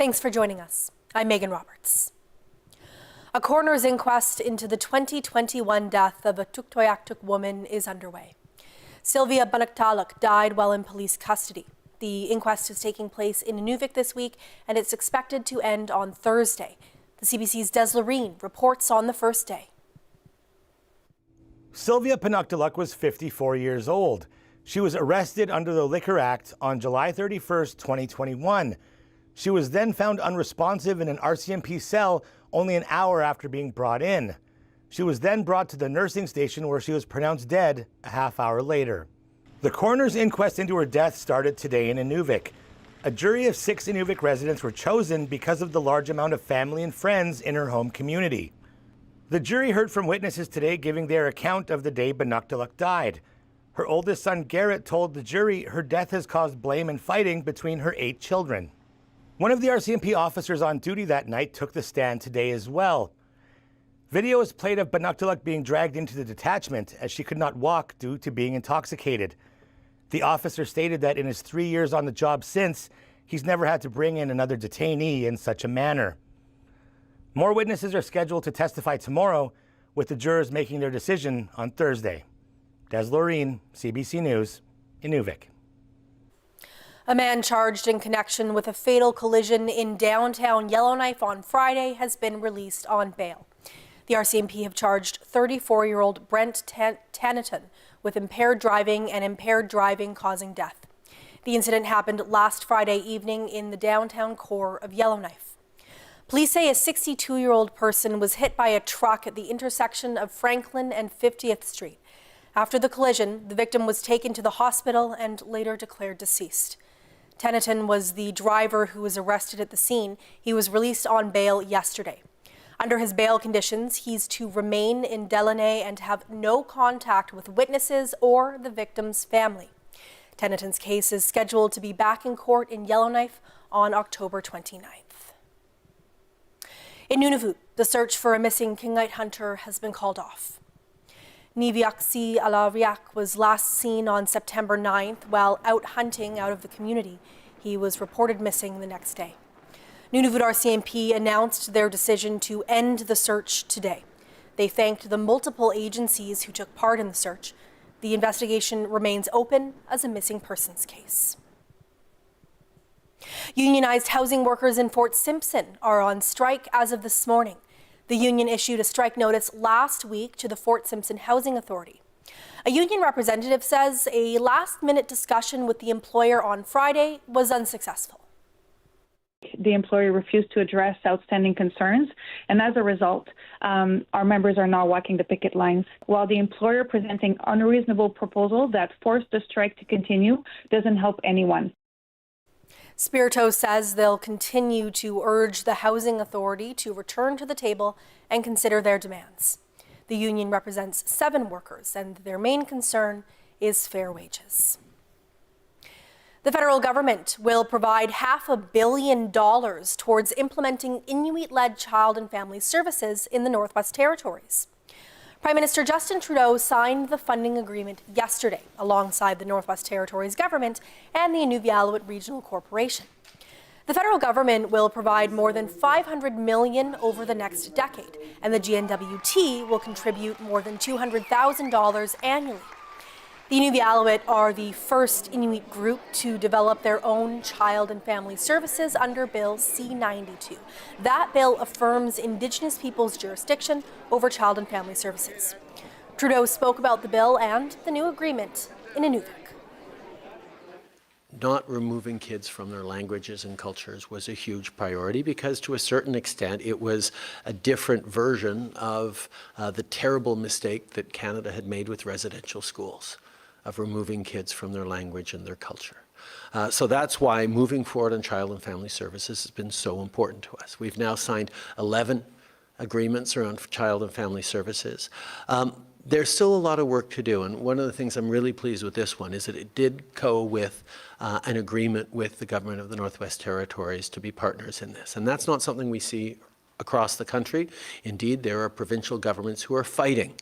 Thanks for joining us. I'm Megan Roberts. A coroner's inquest into the 2021 death of a Tuktoyaktuk woman is underway. Sylvia Banaktaluk died while in police custody. The inquest is taking place in Inuvik this week, and it's expected to end on Thursday. The CBC's Des Loreen reports on the first day. Sylvia Banaktaluk was 54 years old. She was arrested under the Liquor Act on July 31st, 2021. She was then found unresponsive in an RCMP cell only an hour after being brought in. She was then brought to the nursing station where she was pronounced dead a half hour later. The coroner's inquest into her death started today in Inuvik. A jury of 6 Inuvik residents were chosen because of the large amount of family and friends in her home community. The jury heard from witnesses today giving their account of the day Banaktaluk died. Her oldest son, Garrett, told the jury her death has caused blame and fighting between her 8 children. One of the RCMP officers on duty that night took the stand today as well. Video is played of Banaktaluk being dragged into the detachment as she could not walk due to being intoxicated. The officer stated that in his 3 years on the job since, he's never had to bring in another detainee in such a manner. More witnesses are scheduled to testify tomorrow, with the jurors making their decision on Thursday. Des Loreen, CBC News, Inuvik. A man charged in connection with a fatal collision in downtown Yellowknife on Friday has been released on bail. The RCMP have charged 34-year-old Brent Tanneton with impaired driving and impaired driving causing death. The incident happened last Friday evening in the downtown core of Yellowknife. Police say a 62-year-old person was hit by a truck at the intersection of Franklin and 50th Street. After the collision, the victim was taken to the hospital and later declared deceased. Tanneton was the driver who was arrested at the scene. He was released on bail yesterday. Under his bail conditions, he's to remain in Delaunay and have no contact with witnesses or the victim's family. Tanneton's case is scheduled to be back in court in Yellowknife on October 29th. In Nunavut, the search for a missing Kingite hunter has been called off. Niviaksi Alariak was last seen on September 9th while out hunting out of the community. He was reported missing the next day. Nunavut RCMP announced their decision to end the search today. They thanked the multiple agencies who took part in the search. The investigation remains open as a missing persons case. Unionized housing workers in Fort Simpson are on strike as of this morning. The union issued a strike notice last week to the Fort Simpson Housing Authority. A union representative says a last-minute discussion with the employer on Friday was unsuccessful. The employer refused to address outstanding concerns, and as a result, our members are now walking the picket lines, while the employer presenting unreasonable proposal that forced the strike to continue doesn't help anyone. Spirito says they'll continue to urge the Housing Authority to return to the table and consider their demands. The union represents 7 workers, and their main concern is fair wages. The federal government will provide $500 million towards implementing Inuit-led child and family services in the Northwest Territories. Prime Minister Justin Trudeau signed the funding agreement yesterday alongside the Northwest Territories government and the Inuvialuit Regional Corporation. The federal government will provide more than $500 million over the next decade, and the GNWT will contribute more than $200,000 annually. The Inuvialuit are the first Inuit group to develop their own child and family services under Bill C-92. That bill affirms Indigenous peoples' jurisdiction over child and family services. Trudeau spoke about the bill and the new agreement in Inuvik. Not removing kids from their languages and cultures was a huge priority because to a certain extent it was a different version of the terrible mistake that Canada had made with residential schools, of removing kids from their language and their culture. So that's why moving forward on child and family services has been so important to us. We've now signed 11 agreements around child and family services. There's still a lot of work to do, and one of the things I'm really pleased with this one is that it did go with an agreement with the government of the Northwest Territories to be partners in this. And that's not something we see across the country. Indeed, there are provincial governments who are fighting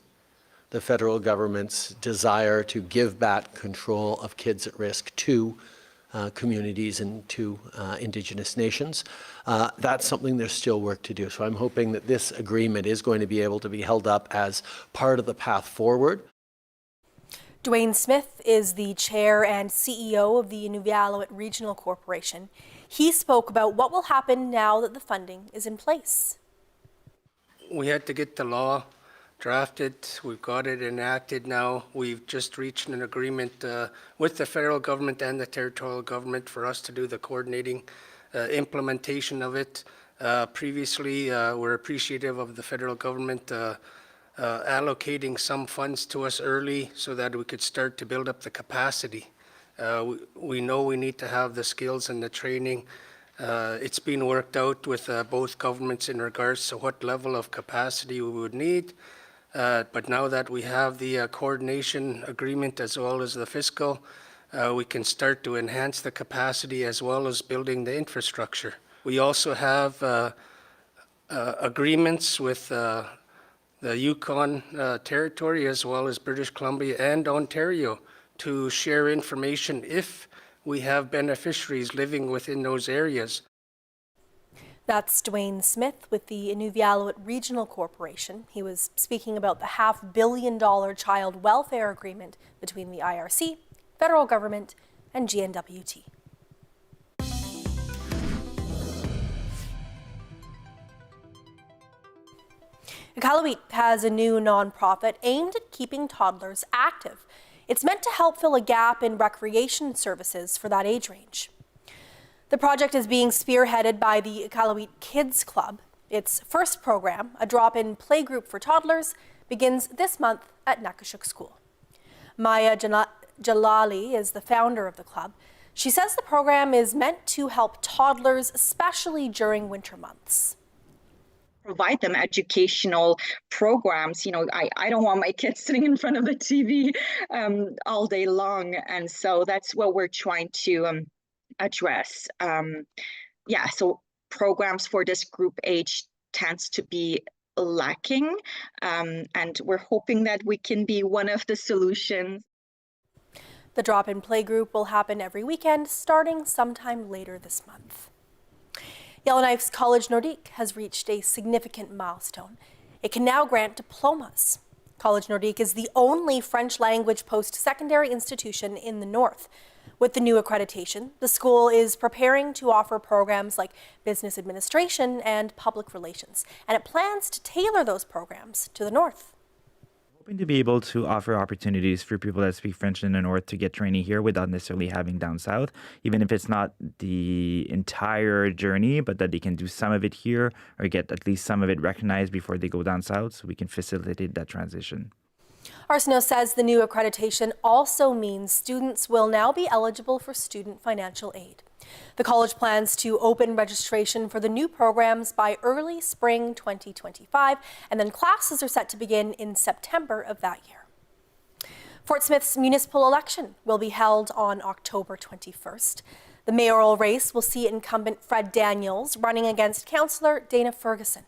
the federal government's desire to give back control of kids at risk to communities and to Indigenous nations. That's something there's still work to do. So I'm hoping that this agreement is going to be able to be held up as part of the path forward. Dwayne Smith is the chair and CEO of the Inuvialuit Regional Corporation. He spoke about what will happen now that the funding is in place. We had to get the law drafted. We've got it enacted now. We've just reached an agreement with the federal government and the territorial government for us to do the coordinating implementation of it. Previously, we're appreciative of the federal government allocating some funds to us early so that we could start to build up the capacity. We know we need to have the skills and the training. It's been worked out with both governments in regards to what level of capacity we would need. But now that we have the coordination agreement as well as the fiscal, we can start to enhance the capacity as well as building the infrastructure. We also have agreements with the Yukon territory as well as British Columbia and Ontario to share information if we have beneficiaries living within those areas. That's Dwayne Smith with the Inuvialuit Regional Corporation. He was speaking about the $500 million child welfare agreement between the IRC, federal government, and GNWT. Iqaluit has a new nonprofit aimed at keeping toddlers active. It's meant to help fill a gap in recreation services for that age range. The project is being spearheaded by the Iqaluit Kids Club. Its first program, a drop-in playgroup for toddlers, begins this month at Nakashuk School. Maya Jalali is the founder of the club. She says the program is meant to help toddlers, especially during winter months. Provide them educational programs. You know, I don't want my kids sitting in front of the TV all day long. And so that's what we're trying to address. So programs for this group age tends to be lacking. And we're hoping that we can be one of the solutions. The drop-in playgroup will happen every weekend, starting sometime later this month. Yellowknife's College Nordique has reached a significant milestone. It can now grant diplomas. College Nordique is the only French language post-secondary institution in the North. With the new accreditation, the school is preparing to offer programs like business administration and public relations, and it plans to tailor those programs to the North. Hoping to be able to offer opportunities for people that speak French in the North to get training here without necessarily having down South, even if it's not the entire journey, but that they can do some of it here or get at least some of it recognized before they go down South so we can facilitate that transition. Arsenault says the new accreditation also means students will now be eligible for student financial aid. The college plans to open registration for the new programs by early spring 2025, and then classes are set to begin in September of that year. Fort Smith's municipal election will be held on October 21st. The mayoral race will see incumbent Fred Daniels running against Councillor Dana Ferguson.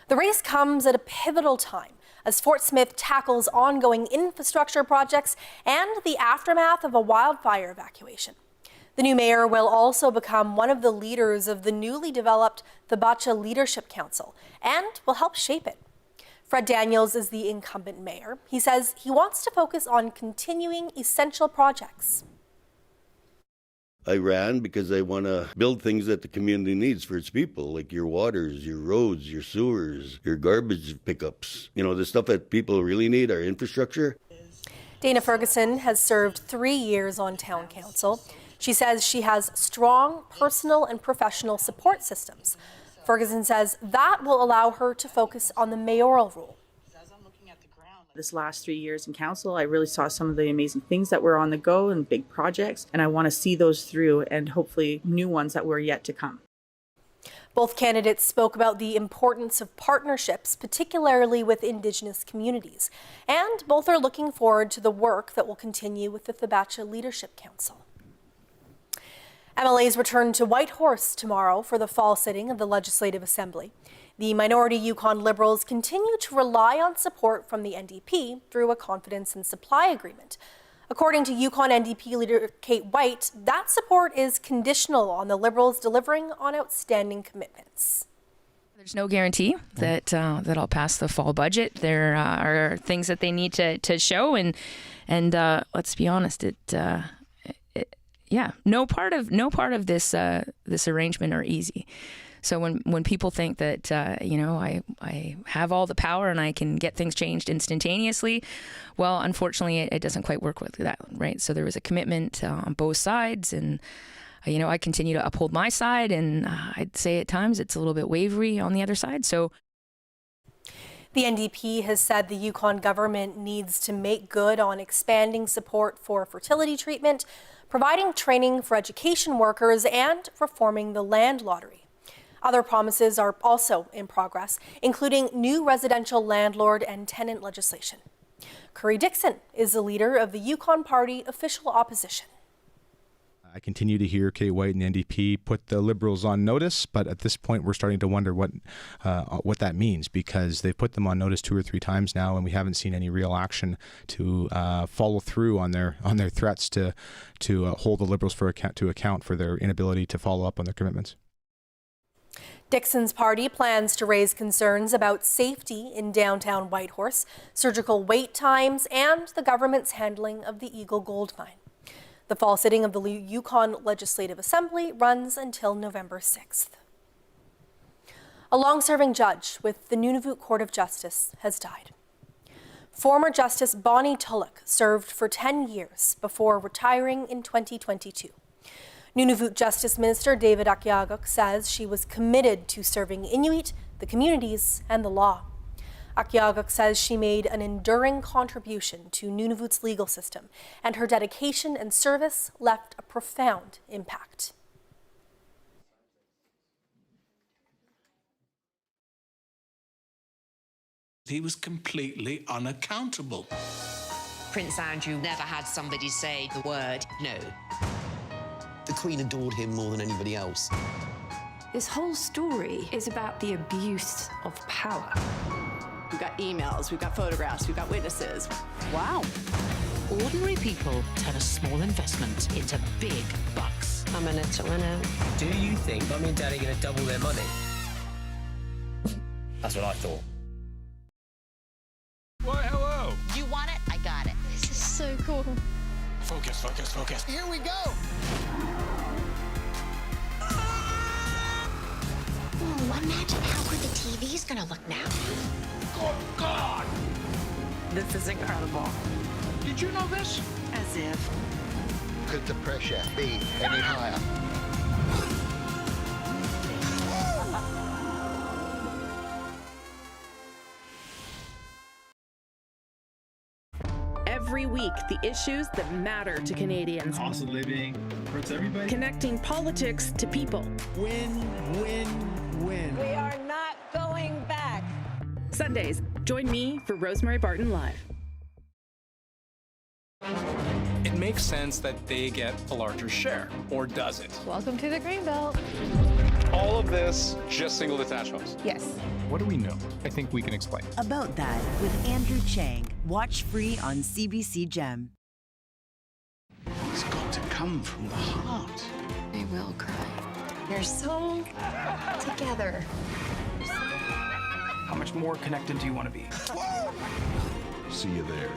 The race comes at a pivotal time as Fort Smith tackles ongoing infrastructure projects and the aftermath of a wildfire evacuation. The new mayor will also become one of the leaders of the newly developed Thibacha Leadership Council and will help shape it. Fred Daniels is the incumbent mayor. He says he wants to focus on continuing essential projects. I ran because I want to build things that the community needs for its people, like your waters, your roads, your sewers, your garbage pickups. You know, the stuff that people really need, our infrastructure. Dana Ferguson has served 3 years on town council. She says she has strong personal and professional support systems. Ferguson says that will allow her to focus on the mayoral role. This last 3 years in council, I really saw some of the amazing things that were on the go and big projects, and I want to see those through and hopefully new ones that were yet to come. Both candidates spoke about the importance of partnerships, particularly with Indigenous communities, and both are looking forward to the work that will continue with the Thibacha Leadership Council. MLAs return to Whitehorse tomorrow for the fall sitting of the Legislative Assembly. The minority Yukon Liberals continue to rely on support from the NDP through a confidence and supply agreement. According to Yukon NDP leader Kate White, that support is conditional on the Liberals delivering on outstanding commitments. There's no guarantee that that I'll pass the fall budget. There are things that they need to show, and let's be honest, no part of this this arrangement are easy. So when people think that I have all the power and I can get things changed instantaneously, well, unfortunately, it doesn't quite work with that, right? So there was a commitment on both sides, and I continue to uphold my side, and I'd say at times it's a little bit wavery on the other side. So the NDP has said the Yukon government needs to make good on expanding support for fertility treatment, providing training for education workers, and reforming the land lottery. Other promises are also in progress, including new residential landlord and tenant legislation. Curry Dixon is the leader of the Yukon Party official opposition. I continue to hear Kate White and the NDP put the Liberals on notice, but at this point we're starting to wonder what that means, because they've put them on notice 2 or 3 times now, and we haven't seen any real action to follow through on their threats to hold the Liberals to account for their inability to follow up on their commitments. Dixon's party plans to raise concerns about safety in downtown Whitehorse, surgical wait times, and the government's handling of the Eagle Gold Mine. The fall sitting of the Yukon Legislative Assembly runs until November 6th. A long-serving judge with the Nunavut Court of Justice has died. Former Justice Bonnie Tulloch served for 10 years before retiring in 2022. Nunavut Justice Minister David Akyaguk says she was committed to serving Inuit, the communities, and the law. Akyaguk says she made an enduring contribution to Nunavut's legal system, and her dedication and service left a profound impact. He was completely unaccountable. Prince Andrew never had somebody say the word no. The Queen adored him more than anybody else. This whole story is about the abuse of power. We've got emails, we've got photographs, we've got witnesses. Wow. Ordinary people turn a small investment into big bucks. I'm in it to win it. Do you think Mummy and Daddy are going to double their money? That's what I thought. Why, hello. You want it? I got it. This is so cool. Focus, focus, focus. Here we go. Ooh, imagine how good the TV's gonna look now. Good God! This is incredible. Did you know this? As if. Could the pressure be any higher? Every week, the issues that matter to Canadians. Cost of living hurts everybody. Connecting politics to people. Win, win, win. We are not going back. Sundays, join me for Rosemary Barton Live. It makes sense that they get a larger share, or does it? Welcome to the Greenbelt. All of this, just single detached homes? Yes. What do we know? I think we can explain. About that with Andrew Chang. Watch free on CBC Gem. It's got to come from the heart. I will cry. You're so together. How much more connected do you want to be? See you there.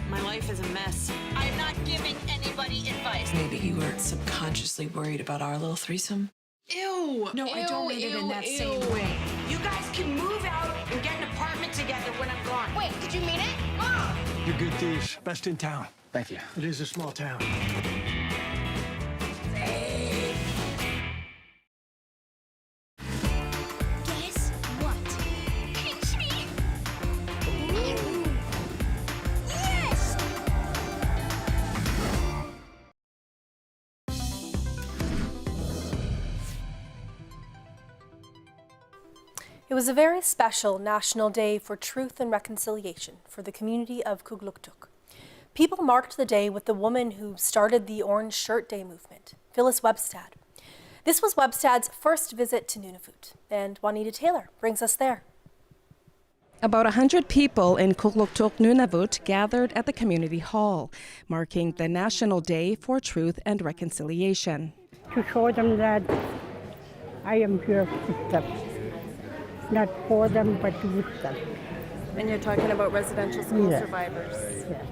My life is a mess. I'm not giving anybody advice. Maybe you were subconsciously worried about our little threesome. Ew. No, I don't mean it in that same way. You guys can move out and get an apartment together when I'm gone. Wait, did you mean it? Mom! You're good thieves. Best in town. Thank you. It is a small town. Guess what? Pinch me. Ooh. Yes! It was a very special National Day for Truth and Reconciliation for the community of Kugluktuk. people marked the day with the woman who started the Orange Shirt Day movement, Phyllis Webstad. This was Webstad's first visit to Nunavut, and Juanita Taylor brings us there. About 100 people in Kugluktuk, Nunavut gathered at the community hall, marking the National Day for Truth and Reconciliation. To show them that I am here with them, not for them, but with them. And you're talking about residential school survivors. Yeah.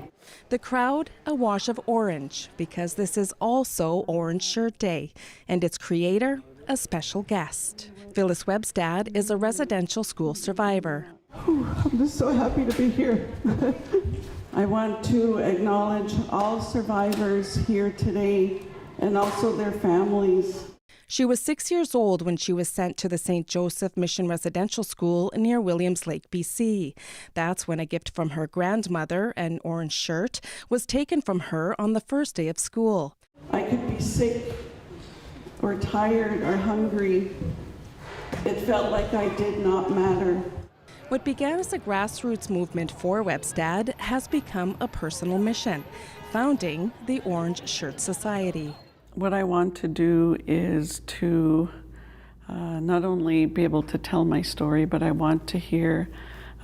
The crowd awash of orange because this is also Orange Shirt Day, and its creator, a special guest. Phyllis Webstad is a residential school survivor. I'm just so happy to be here. I want to acknowledge all survivors here today and also their families. She was 6 years old when she was sent to the St. Joseph Mission Residential School near Williams Lake, BC. That's when a gift from her grandmother, an orange shirt, was taken from her on the first day of school. I could be sick or tired or hungry. It felt like I did not matter. What began as a grassroots movement for Webstad has become a personal mission, founding the Orange Shirt Society. What I want to do is to not only be able to tell my story, but I want to hear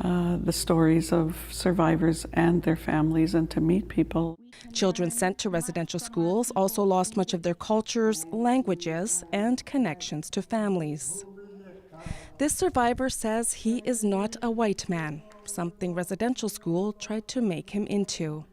the stories of survivors and their families and to meet people. Children sent to residential schools also lost much of their cultures, languages, and connections to families. This survivor says he is not a white man, something residential school tried to make him into.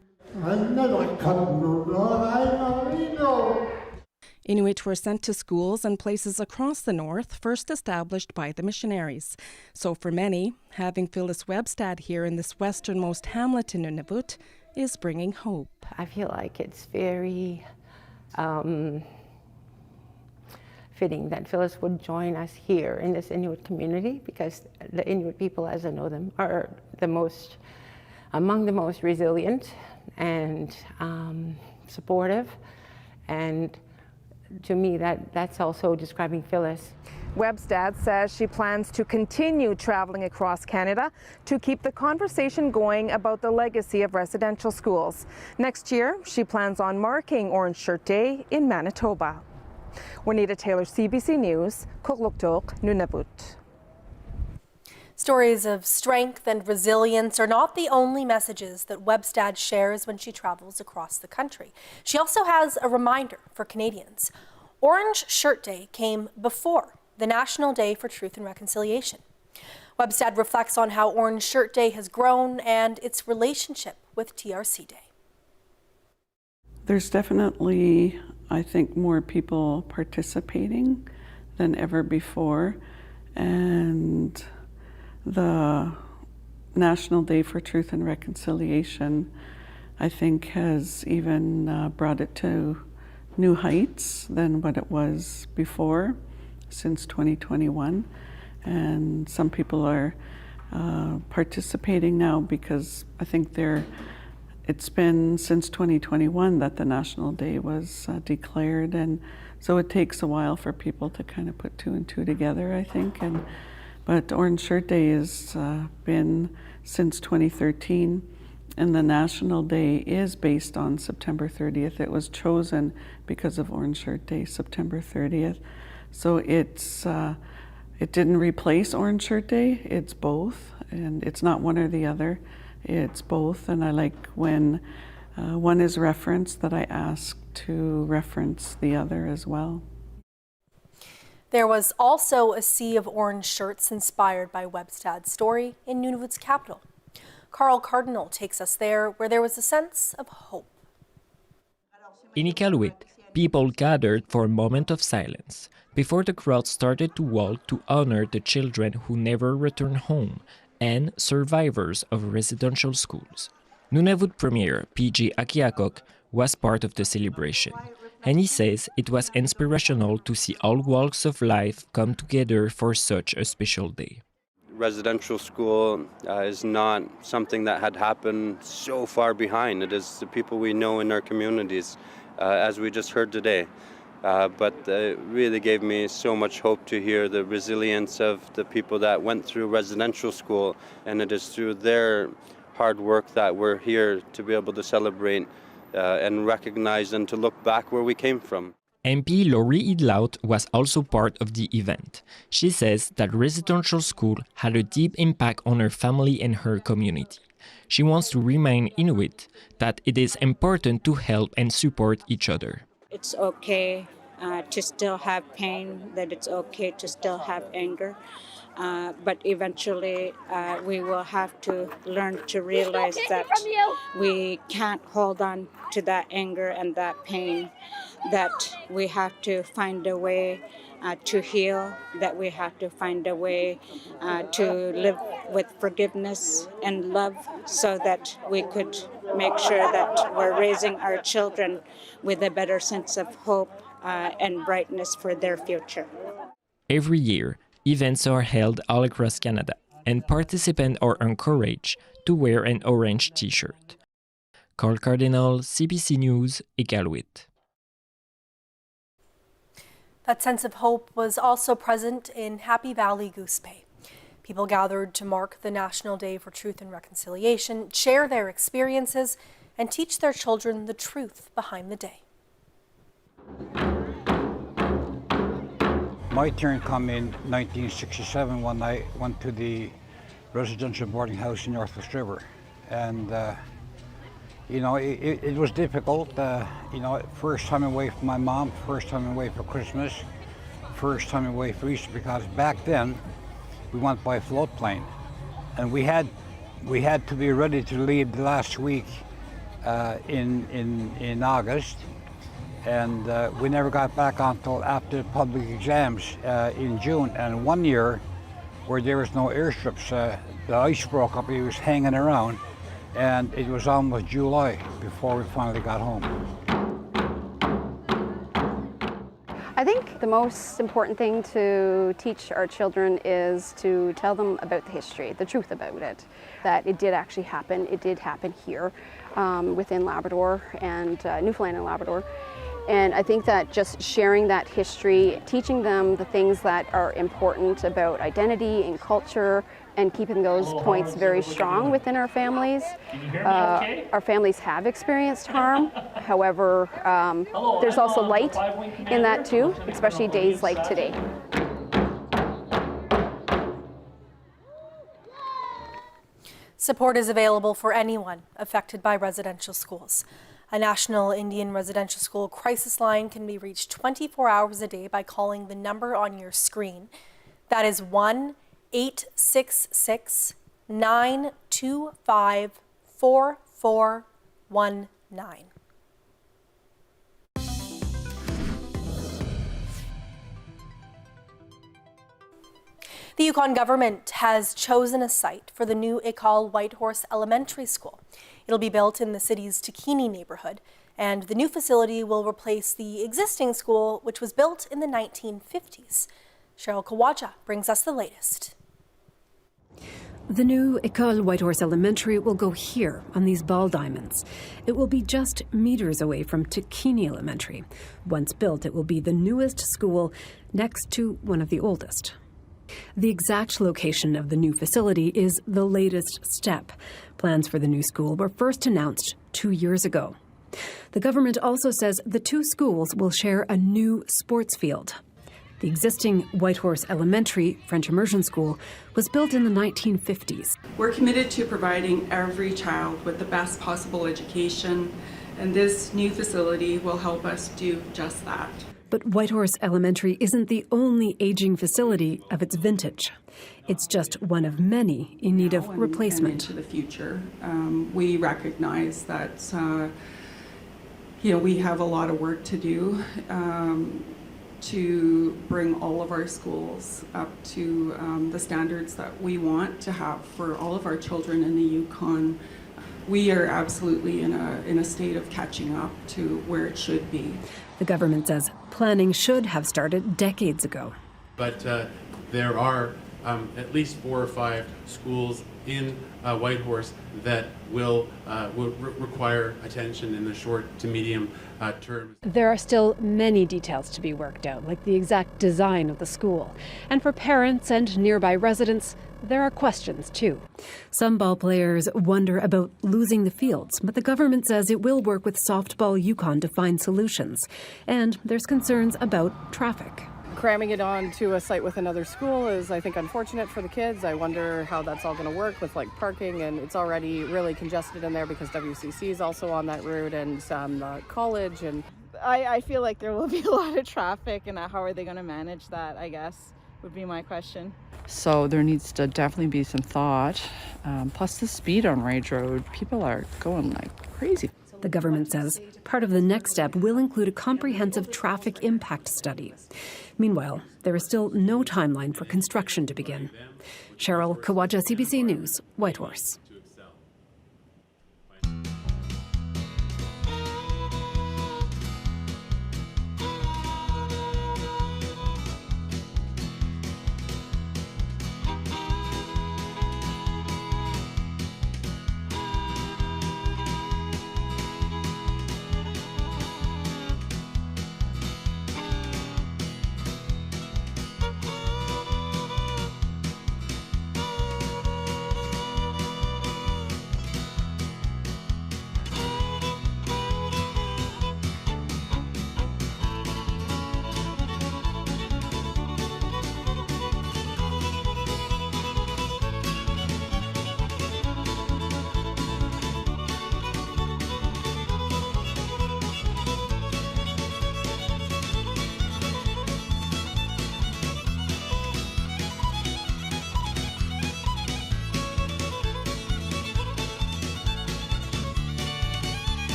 Inuit were sent to schools and places across the north, first established by the missionaries. So for many, having Phyllis Webstad here in this westernmost hamlet in Nunavut is bringing hope. I feel like it's very fitting that Phyllis would join us here in this Inuit community, because the Inuit people, as I know them, are among the most resilient and supportive, and to me that's also describing Phyllis. Webstad says she plans to continue traveling across Canada to keep the conversation going about the legacy of residential schools. Next year, she plans on marking Orange Shirt Day in Manitoba. Juanita Taylor, CBC News, Kugluktuk, Nunavut. Stories of strength and resilience are not the only messages that Webstad shares when she travels across the country. She also has a reminder for Canadians. Orange Shirt Day came before the National Day for Truth and Reconciliation. Webstad reflects on how Orange Shirt Day has grown and its relationship with TRC Day. There's definitely, I think, more people participating than ever before, and the National Day for Truth and Reconciliation, I think, has even brought it to new heights than what it was before, since 2021. And some people are participating now because I think it's been since 2021 that the National Day was declared, and so it takes a while for people to kind of put two and two together, I think. But Orange Shirt Day has been since 2013, and the National Day is based on September 30th. It was chosen because of Orange Shirt Day, September 30th. So it didn't replace Orange Shirt Day, it's both, and it's not one or the other, it's both. And I like when one is referenced that I ask to reference the other as well. There was also a sea of orange shirts inspired by Webstad's story in Nunavut's capital. Carl Cardinal takes us there, where there was a sense of hope. In Iqaluit, people gathered for a moment of silence before the crowd started to walk to honor the children who never returned home and survivors of residential schools. Nunavut Premier PG Akiakok was part of the celebration, and he says it was inspirational to see all walks of life come together for such a special day. Residential school is not something that had happened so far behind. It is the people we know in our communities, as we just heard today. But it really gave me so much hope to hear the resilience of the people that went through residential school, and it is through their hard work that we're here to be able to celebrate and recognize and to look back where we came from. MP Laurie Idlout was also part of the event. She says that residential school had a deep impact on her family and her community. She wants to remind Inuit that it is important to help and support each other. It's okay to still have pain, that it's okay to still have anger, but eventually we will have to learn to realize that we can't hold on to that anger and that pain, that we have to find a way to heal, that we have to find a way to live with forgiveness and love so that we could make sure that we're raising our children with a better sense of hope and brightness for their future. Every year, events are held all across Canada, and participants are encouraged to wear an orange t-shirt. Carl Cardinal, CBC News, Iqaluit. That sense of hope was also present in Happy Valley Goose Bay. People gathered to mark the National Day for Truth and Reconciliation, share their experiences, and teach their children the truth behind the day. My turn come in 1967 when I went to the residential boarding house in Northwest River. And, you know, it was difficult. You know, first time away from my mom, first time away for Christmas, first time away for Easter, because back then we went by float plane. And we had to be ready to leave the last week in August. And we never got back until after public exams in June. And one year, where there was no airstrips, the ice broke up, it was hanging around, and it was almost July before we finally got home. I think the most important thing to teach our children is to tell them about the history, the truth about it, that it did actually happen. It did happen here within Labrador and Newfoundland and Labrador. And I think that just sharing that history, teaching them the things that are important about identity and culture, and keeping those points very strong within our families. Our families have experienced harm. However, there's also light in that too, especially days like today. Support is available for anyone affected by residential schools. A National Indian Residential School crisis line can be reached 24 hours a day by calling the number on your screen. That is 1-866-925-4419. The Yukon government has chosen a site for the new École Whitehorse Elementary School. It'll be built in the city's Takini neighborhood, and the new facility will replace the existing school, which was built in the 1950s. Cheryl Kawaja brings us the latest. The new École Whitehorse Elementary will go here on these ball diamonds. It will be just meters away from Takini Elementary. Once built, it will be the newest school next to one of the oldest. The exact location of the new facility is the latest step. Plans for the new school were first announced 2 years ago. The government also says the two schools will share a new sports field. The existing Whitehorse Elementary French Immersion School was built in the 1950s. We're committed to providing every child with the best possible education, and this new facility will help us do just that. But Whitehorse Elementary isn't the only aging facility of its vintage. It's just one of many in need of replacement. And into the future, we recognize that we have a lot of work to do to bring all of our schools up to the standards that we want to have for all of our children in the Yukon. We are absolutely in a state of catching up to where it should be. The government says planning should have started decades ago. But there are at least 4 or 5 schools in Whitehorse that will require attention in the short to medium term. There are still many details to be worked out, like the exact design of the school. And for parents and nearby residents, there are questions too. Some ball players wonder about losing the fields, but the government says it will work with Softball Yukon to find solutions. And there's concerns about traffic. Cramming it onto a site with another school is, I think, unfortunate for the kids. I wonder how that's all going to work with parking, and it's already really congested in there because WCC is also on that route and college. And I feel like there will be a lot of traffic, and how are they going to manage that, I guess, would be my question. So there needs to definitely be some thought. Plus the speed on Rage Road, people are going like crazy. The government says part of the next step will include a comprehensive traffic impact study. Meanwhile, there is still no timeline for construction to begin. Cheryl Kawaja, CBC News, Whitehorse.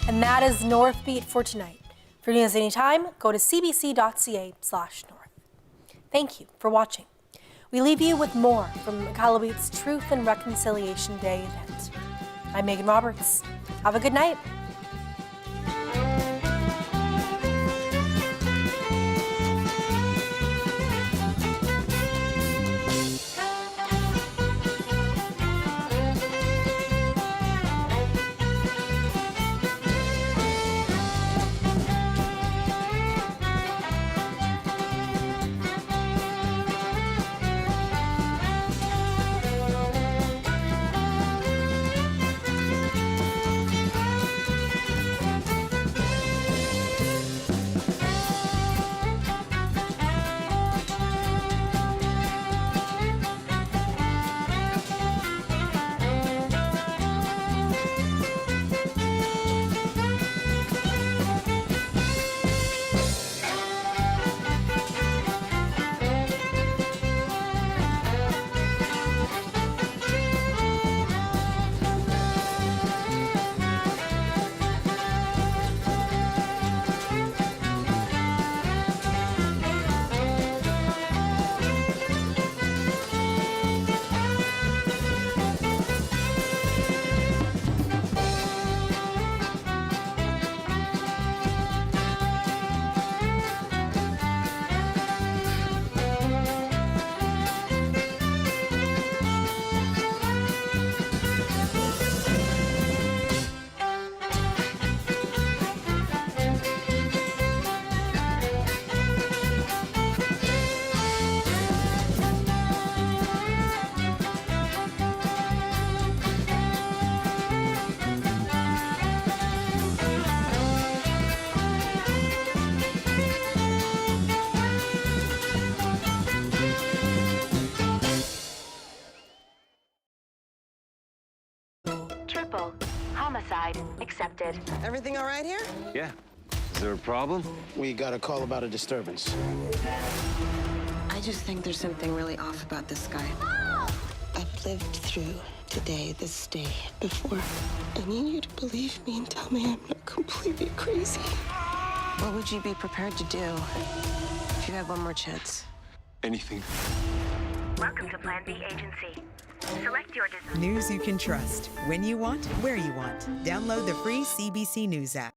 And that is Northbeat for tonight. For news anytime, go to cbc.ca/north. Thank you for watching. We leave you with more from Iqaluit's Truth and Reconciliation Day event. I'm Megan Roberts. Have a good night. Homicide accepted. Everything all right here? Yeah. Is there a problem? We got a call about a disturbance. I just think there's something really off about this guy. A I've lived through today, this day, before. I need you to believe me and tell me I'm not completely crazy. What would you be prepared to do if you had one more chance? Anything. Welcome to Plan B Agency. Select your design. News you can trust, when you want, where you want. Download the free CBC News app.